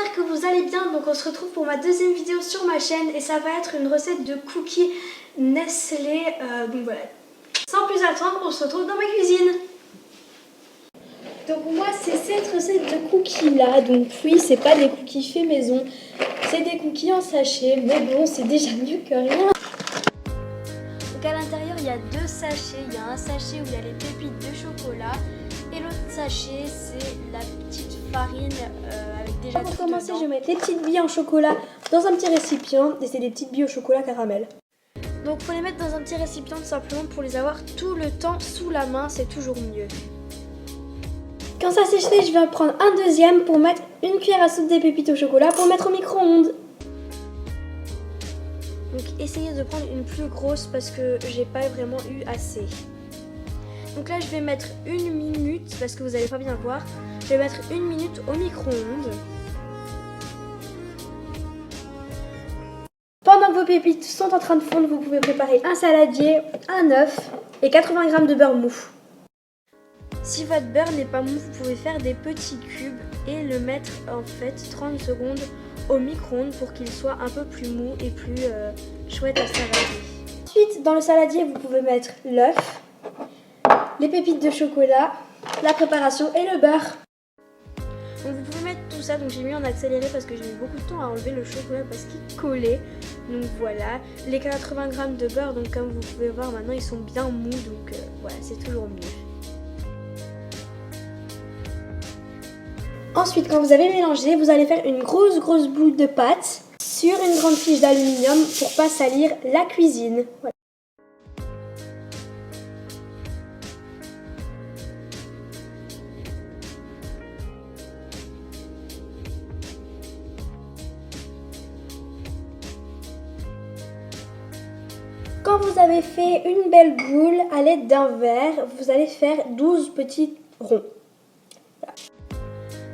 j'espère que vous allez bien. Donc on se retrouve pour ma deuxième vidéo sur ma chaîne et ça va être une recette de cookies Nestlé. Donc voilà. Sans plus attendre, on se retrouve dans ma cuisine. Donc moi c'est cette recette de cookies là. Donc oui, c'est pas des cookies faits maison, c'est des cookies en sachet, mais bon, c'est déjà mieux que rien. Donc à l'intérieur il y a deux sachets. Il y a un sachet où il y a les pépites de chocolat et l'autre sachet c'est la petite farine avec déjà tout dedans. Pour commencer, je vais mettre les petites billes en chocolat dans un petit récipient et c'est des petites billes au chocolat caramel. Donc faut les mettre dans un petit récipient tout simplement pour les avoir tout le temps sous la main, c'est toujours mieux. Quand ça c'est fait, je vais en prendre un deuxième pour mettre une cuillère à soupe des pépites au chocolat pour mettre au micro-ondes. Donc essayez de prendre une plus grosse parce que j'ai pas vraiment eu assez. Donc là je vais mettre 1 minute parce que vous allez pas bien voir. Je vais mettre 1 minute au micro-ondes. Pendant que vos pépites sont en train de fondre, vous pouvez préparer un saladier, un œuf et 80 g de beurre mou. Si votre beurre n'est pas mou, vous pouvez faire des petits cubes et le mettre en fait 30 secondes au micro-ondes pour qu'il soit un peu plus mou et plus chouette à saladier. Ensuite, dans le saladier, vous pouvez mettre l'œuf, les pépites de chocolat, la préparation et le beurre. Donc vous pouvez mettre tout ça, donc j'ai mis en accéléré parce que j'ai mis beaucoup de temps à enlever le chocolat parce qu'il collait. Donc voilà, les 80 g de beurre, donc comme vous pouvez voir maintenant ils sont bien mous, donc voilà, c'est toujours mieux. Ensuite, quand vous avez mélangé, vous allez faire une grosse boule de pâte sur une grande fiche d'aluminium pour pas salir la cuisine. Voilà. Quand vous avez fait une belle boule à l'aide d'un verre, vous allez faire 12 petits ronds. Voilà.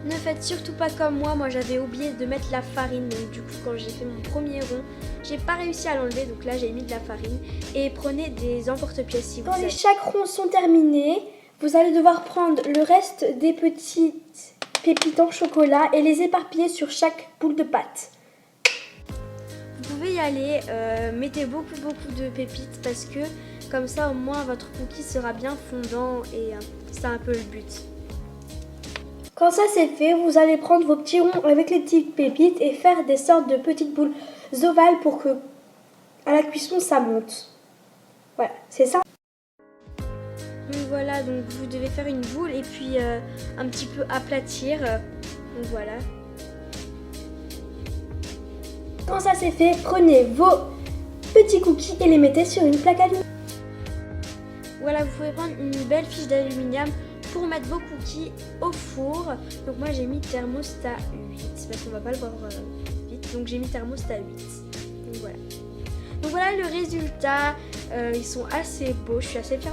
Ne faites surtout pas comme moi j'avais oublié de mettre la farine, donc du coup quand j'ai fait mon premier rond, j'ai pas réussi à l'enlever, donc là j'ai mis de la farine. Et prenez des emporte-pièces si vous avez. Quand chaque rond sont terminés, vous allez devoir prendre le reste des petites pépites en chocolat et les éparpiller sur chaque boule de pâte. Vous pouvez y aller, mettez beaucoup de pépites parce que comme ça au moins votre cookie sera bien fondant et c'est un peu le but. Quand ça c'est fait, vous allez prendre vos petits ronds avec les petites pépites et faire des sortes de petites boules ovales pour que à la cuisson ça monte. Voilà, c'est ça. Donc voilà, donc vous devez faire une boule et puis un petit peu aplatir. Donc voilà. Quand ça c'est fait, prenez vos petits cookies et les mettez sur une plaque aluminium. Voilà, vous pouvez prendre une belle fiche d'aluminium pour mettre vos cookies au four. Donc moi j'ai mis thermostat 8 parce qu'on va pas le voir vite. Donc j'ai mis thermostat 8. Donc voilà le résultat. Ils sont assez beaux, je suis assez fière de